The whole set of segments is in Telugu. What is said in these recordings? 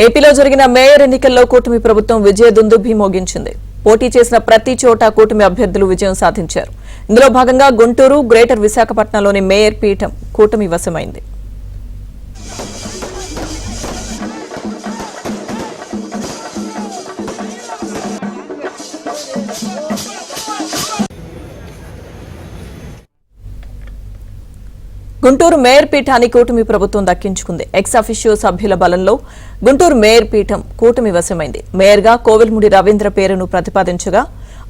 ఏపీలో జరిగిన మేయర్ ఎన్నికల్లో కూటమి ప్రభుత్వం విజయ దుందుభి మోగించింది. పోటీ చేసిన ప్రతి చోట కూటమి అభ్యర్థులు విజయం సాధించారు. ఇందులో భాగంగా గుంటూరు, గ్రేటర్ విశాఖపట్నంలోని మేయర్ పీఠం కూటమి వశమైంది. గుంటూరు మేయర్ పీఠాన్ని కూటమి ప్రభుత్వం దక్కించుకుంది. ఎక్స్ అఫిషియో సభ్యుల బలంలో గుంటూరు మేయర్ పీఠం కూటమి వశమైంది. మేయర్గా కోవెలముడి రవీంద్ర పేరును ప్రతిపాదించగా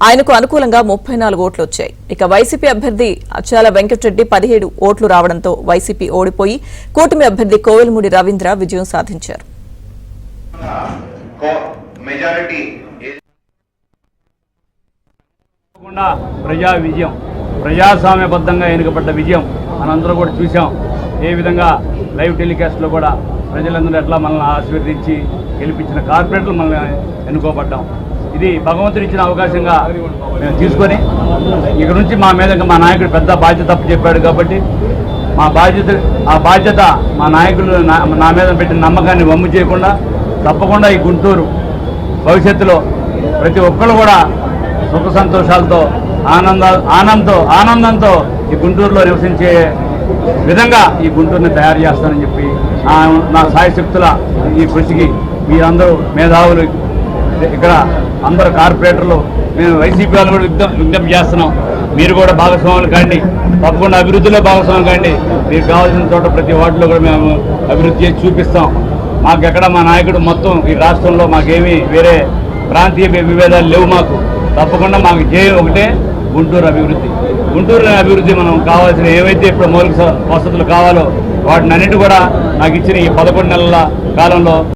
ఆయనకు అనుకూలంగా 34 ఓట్లు వచ్చాయి. ఇక వైసీపీ అభ్యర్థి అచ్చాల వెంకటరెడ్డి 17 ఓట్లు రావడంతో వైసీపీ ఓడిపోయి కూటమి అభ్యర్థి కోవెలముడి రవీంద్ర విజయం సాధించారు. ప్రజా విజయం, ప్రజాస్వామ్యబద్ధంగా ఎన్నికబడ్డ విజయం మనందరూ కూడా చూసాం. ఏ విధంగా లైవ్ టెలికాస్ట్లో కూడా ప్రజలందరూ ఎట్లా మనల్ని ఆశీర్వదించి గెలిపించిన కార్పొరేటర్లు మనల్ని ఎన్నుకోబడ్డాం. ఇది భగవంతుడు ఇచ్చిన అవకాశంగా మేము తీసుకొని ఇక నుంచి మా మీద మా నాయకుడు పెద్ద బాధ్యత తప్పు చెప్పాడు కాబట్టి ఆ బాధ్యత మా నాయకులు నా మీద పెట్టిన నమ్మకాన్ని వమ్ము చేయకుండా తప్పకుండా ఈ గుంటూరు భవిష్యత్తులో ప్రతి ఒక్కరు కూడా సుఖ సంతోషాలతో ఆనందంతో ఈ గుంటూరులో నివసించే విధంగా ఈ గుంటూరుని తయారు చేస్తానని చెప్పి నా సాయశక్తుల ఈ కృషికి మీరందరూ మేధావులు, ఇక్కడ అందరు కార్పొరేటర్లు, మేము వైసీపీ వాళ్ళు కూడా విజ్ఞప్తి చేస్తున్నాం. మీరు కూడా భాగస్వాములు కాండి, తప్పకుండా అభివృద్ధిలో భాగస్వాములు కాండి. మీకు కావాల్సిన చోట ప్రతి వార్డులో కూడా మేము అభివృద్ధి చేసి చూపిస్తాం. మాకెక్కడ మా నాయకుడు మొత్తం ఈ రాష్ట్రంలో మాకేమీ వేరే ప్రాంతీయ విభేదాలు లేవు. మాకు తప్పకుండా మాకు జయం ఒకటే, గుంటూరు అభివృద్ధి. గుంటూరు అభివృద్ధి మనం కావాల్సిన ఏవైతే ఇప్పుడు మౌలిక వసతులు కావాలో వాటిని అన్నిటి కూడా నాకు ఇచ్చిన ఈ 11 నెలల కాలంలో